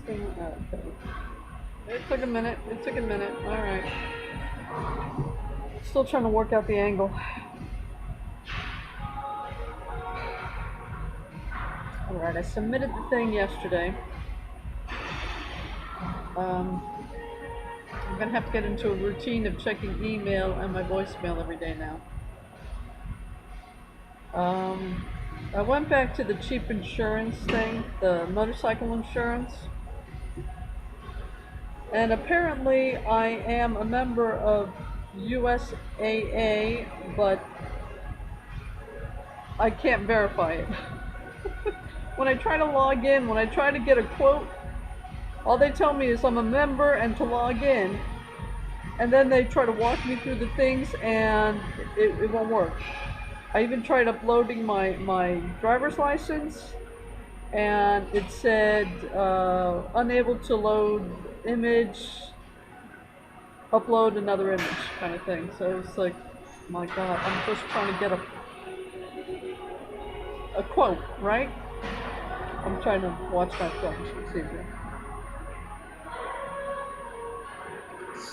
Testing. Okay. It took a minute. It took a minute. All right. Still trying to work out the angle. All right. I submitted the thing yesterday. I'm gonna have to get into a routine of checking email and my voicemail every day now. Um, I went back to the cheap insurance thing, the motorcycle insurance, and apparently I am a member of USAA, but I can't verify it. When I try to log in, when I try to get a quote, all they tell me is I'm a member and to log in, and then they try to walk me through the things and it won't work. I even tried uploading my driver's license, and it said unable to load image, upload another image kind of thing. So it's like, my God, I'm just trying to get a quote, right? I'm trying to watch my film. It's easier.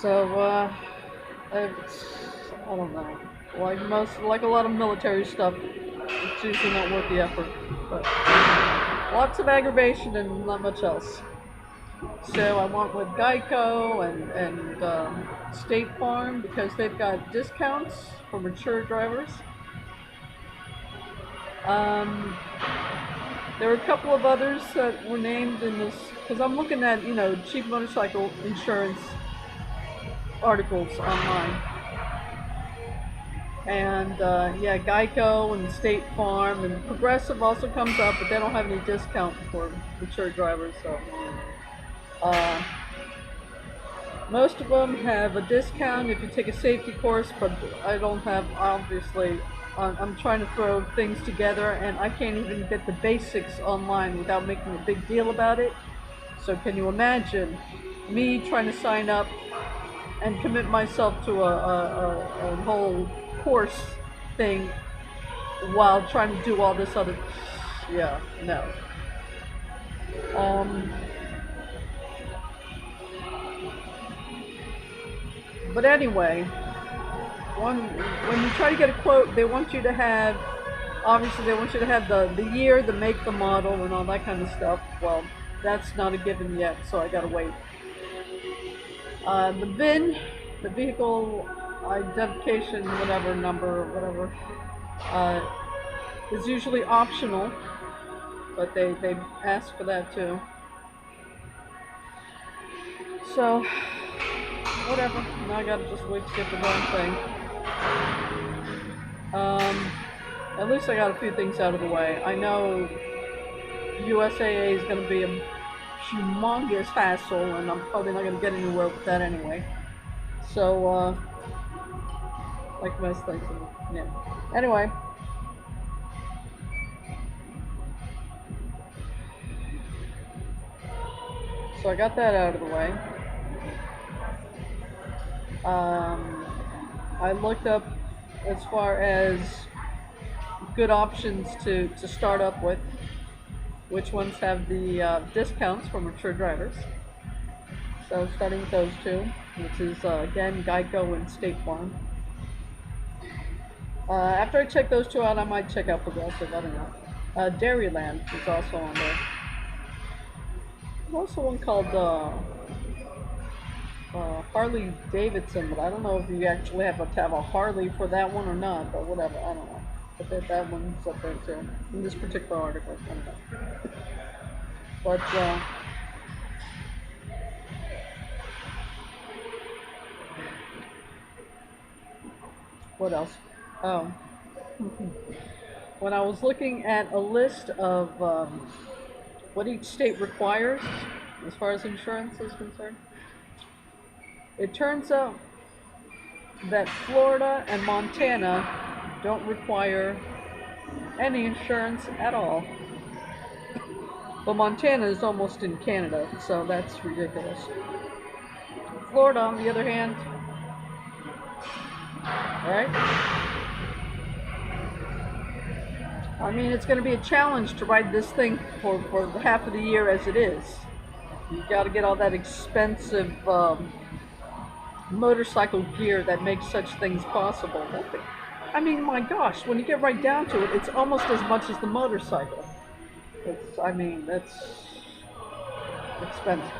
So it's, I don't know. Like a lot of military stuff, it's usually not worth the effort. But lots of aggravation and not much else. So I went with Geico and State Farm because they've got discounts for mature drivers. There were a couple of others that were named in this, because I'm looking at, cheap motorcycle insurance articles online. And yeah, Geico and State Farm and Progressive also comes up, but they don't have any discount for mature drivers. So most of them have a discount if you take a safety course, but I don't have, obviously. I'm trying to throw things together, and I can't even get the basics online without making a big deal about it. So can you imagine me trying to sign up and commit myself to a whole course thing while trying to do all this other, yeah, no. But anyway, when you try to get a quote, they want you to have, obviously they want you to have the year, the make, the model, and all that kind of stuff. Well, that's not a given yet, so I gotta wait. The VIN, the vehicle identification, whatever number, whatever, is usually optional, but they ask for that too. So, whatever. Now I gotta just wait to get the darn thing. At least I got a few things out of the way. I know USAA is going to be a humongous hassle, and I'm probably not going to get anywhere with that anyway. So, like most things, yeah. Anyway. So I got that out of the way. I looked up as far as good options to start up with, which ones have the discounts for mature drivers. So starting with those two, which is again Geico and State Farm. After I check those two out, I might check out Progressive, I don't know. Dairyland is also on there. There's also one called Harley Davidson, but I don't know if you actually have to have a Harley for that one or not, but whatever, I don't know. But that one's up there too, in this particular article, I don't know. But, what else? Oh. When I was looking at a list of what each state requires as far as insurance is concerned, it turns out that Florida and Montana don't require any insurance at all. But Montana is almost in Canada, so that's ridiculous. Florida, on the other hand, right? I mean, it's going to be a challenge to ride this thing for half of the year as it is. You got to get all that expensive motorcycle gear that makes such things possible. I mean, my gosh, when you get right down to it, it's almost as much as the motorcycle. That's expensive.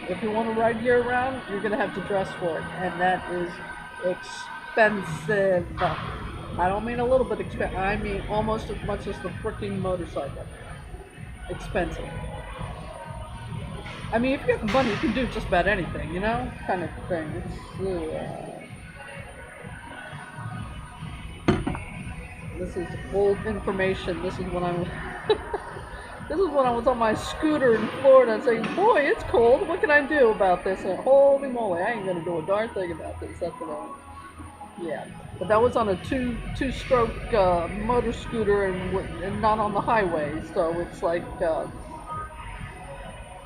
If you want to ride year round, you're going to have to dress for it, and that is expensive. I don't mean a little bit expensive, I mean almost as much as the freaking motorcycle. Expensive. I mean, if you have the money, you can do just about anything, kind of thing. This is old information. This is when I was this is when I was on my scooter in Florida saying, boy, it's cold. What can I do about this? And holy moly, I ain't going to do a darn thing about this. That's what yeah. But that was on a two-stroke motor scooter and not on the highway. So it's like the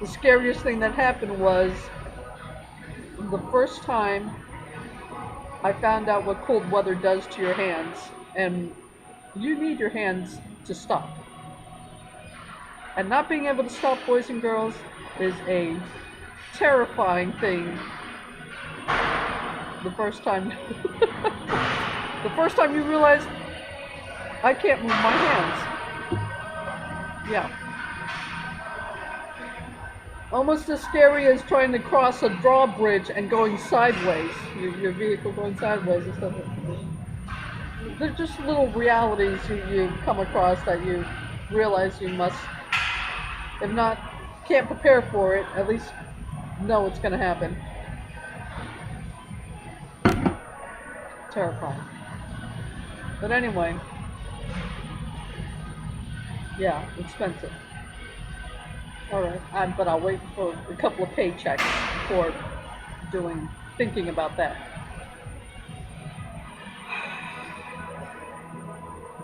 scariest thing that happened was the first time I found out what cold weather does to your hands, and you need your hands to stop. And not being able to stop, boys and girls, is a terrifying thing. The first time you realize I can't move my hands. Yeah. Almost as scary as trying to cross a drawbridge and going sideways. Your vehicle going sideways and stuff. They're just little realities you come across that you realize you must, if not, can't prepare for it, at least know it's going to happen. Terrifying. But anyway, yeah, expensive. Alright, but I'll wait for a couple of paychecks before thinking about that.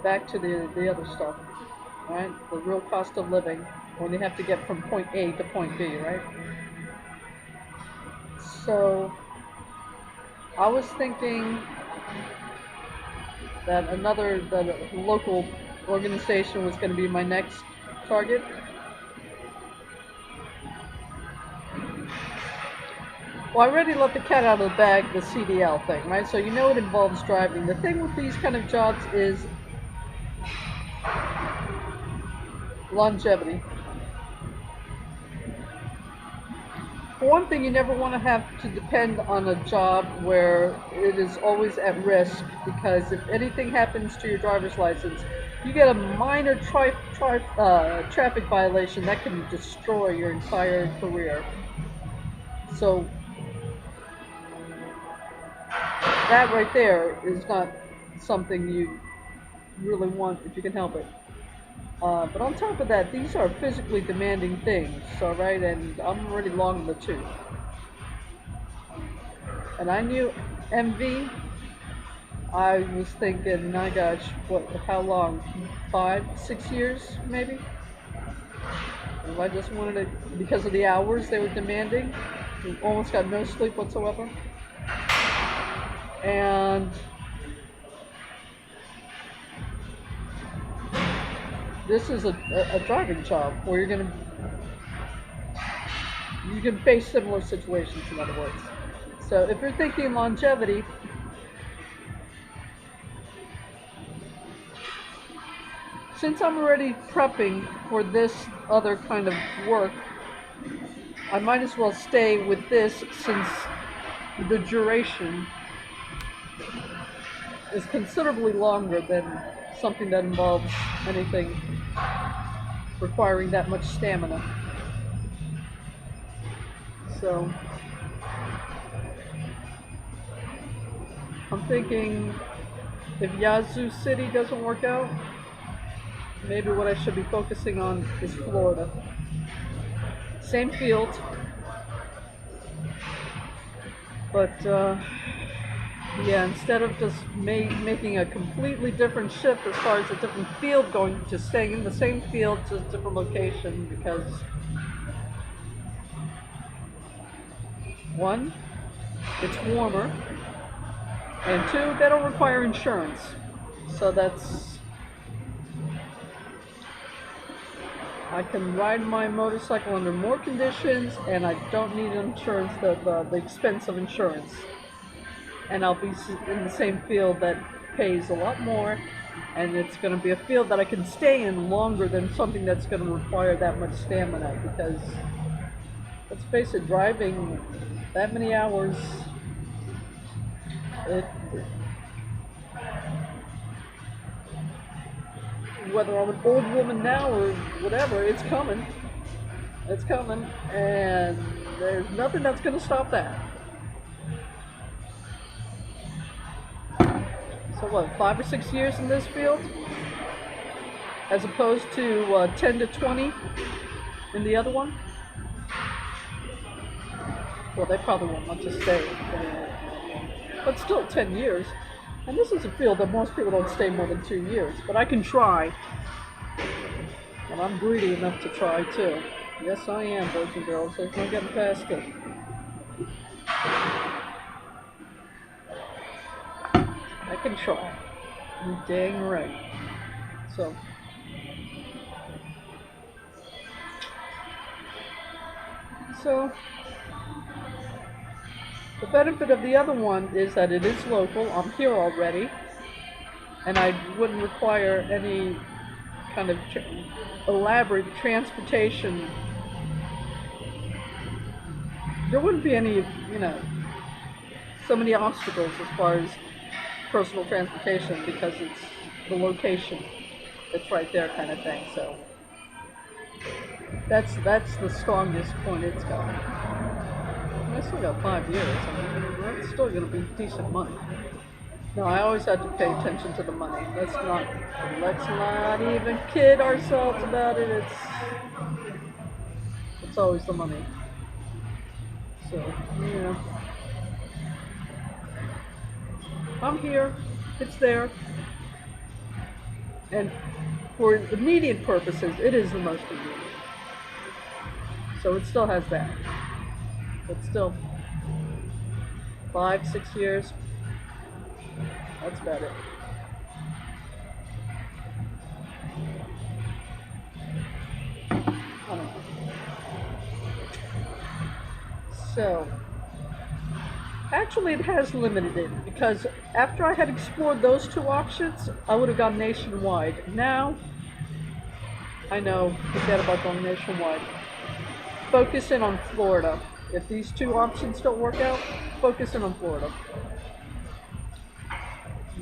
Back to the other stuff, right? The real cost of living when you have to get from point A to point B, right? So, I was thinking that the local organization was going to be my next target. Well, I already let the cat out of the bag, the CDL thing, right? So you know it involves driving. The thing with these kind of jobs is longevity. For one thing, you never want to have to depend on a job where it is always at risk, because if anything happens to your driver's license, you get a minor traffic violation that can destroy your entire career. So that right there is not something you really want if you can help it. But on top of that, these are physically demanding things, all right? And I'm already long in the tooth. And I knew MV, I was thinking, my gosh, how long? 5, 6 years, maybe? If I just wanted it, because of the hours they were demanding, we almost got no sleep whatsoever. And this is a driving job where you can face similar situations, in other words. So if you're thinking longevity, since I'm already prepping for this other kind of work, I might as well stay with this, since the duration is considerably longer than something that involves anything requiring that much stamina. So I'm thinking, if Yazoo City doesn't work out, maybe what I should be focusing on is Florida. Same field, but yeah, instead of just making a completely different shift as far as a different field, just staying in the same field, just a different location, because one, it's warmer, and two, they don't require insurance. So that's I can ride my motorcycle under more conditions, and I don't need insurance, the expense of insurance. And I'll be in the same field that pays a lot more, and it's going to be a field that I can stay in longer than something that's going to require that much stamina, because let's face it, driving that many hours, it, whether I'm an old woman now or whatever, it's coming. It's coming, and there's nothing that's going to stop that. So what, 5 or 6 years in this field, as opposed to 10 to 20 in the other one? Well, they probably won't want to stay, but still 10 years. And this is a field that most people don't stay more than 2 years, but I can try. And I'm greedy enough to try too. Yes, I am, boys and girls. There's no getting past it. I can try. You're dang right. So the benefit of the other one is that it is local. I'm here already, and I wouldn't require any kind of elaborate transportation. There wouldn't be any, so many obstacles as far as personal transportation, because it's the location. It's right there, kind of thing. So that's the strongest point it's got. I still got 5 years. I mean, that's still going to be decent money. No, I always have to pay attention to the money. Let's not even kid ourselves about it. It's always the money. So, I'm here. It's there. And for immediate purposes, it is the most immediate. So it still has that. But still, 5, 6 years, that's about it. I don't know. So, actually it has limited it, because after I had explored those two options, I would have gone nationwide. Now, I know, forget about going nationwide. Focus in on Florida. If these two options don't work out, focus in on Florida.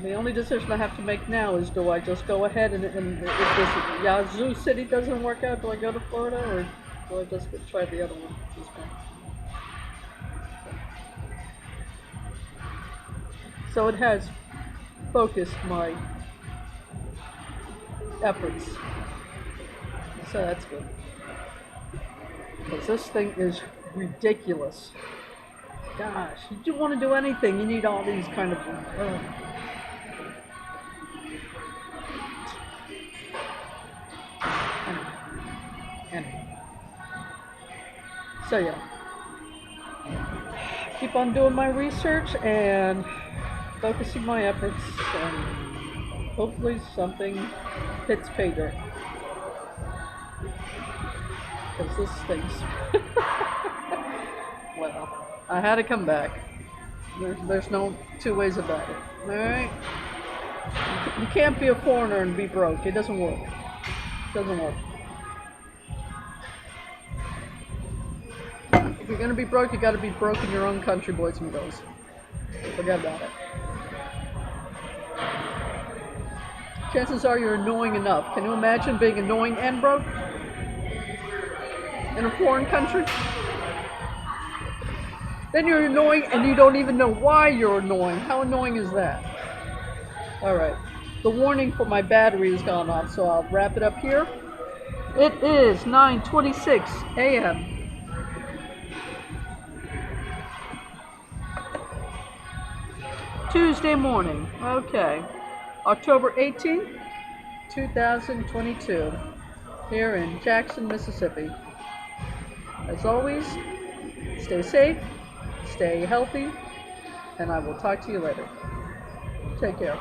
The only decision I have to make now is, do I just go ahead and if this Yazoo City doesn't work out, do I go to Florida, or do I just try the other one? So it has focused my efforts. So that's good. Because this thing is ridiculous. Gosh, you do want to do anything, you need all these kind of... So yeah, keep on doing my research and focusing my efforts, and hopefully something hits pay dirt. Because this stinks. Well, I had to come back. There's no two ways about it. Alright? You can't be a foreigner and be broke. It doesn't work. It doesn't work. If you're going to be broke, you got to be broke in your own country, boys and girls. Forget about it. Chances are you're annoying enough. Can you imagine being annoying and broke in a foreign country? Then you're annoying and you don't even know why you're annoying. How annoying is that? Alright. The warning for my battery has gone off, so I'll wrap it up here. It is 9:26 a.m. Tuesday morning. Okay. October 18th, 2022. Here in Jackson, Mississippi. As always, stay safe, stay healthy, and I will talk to you later. Take care.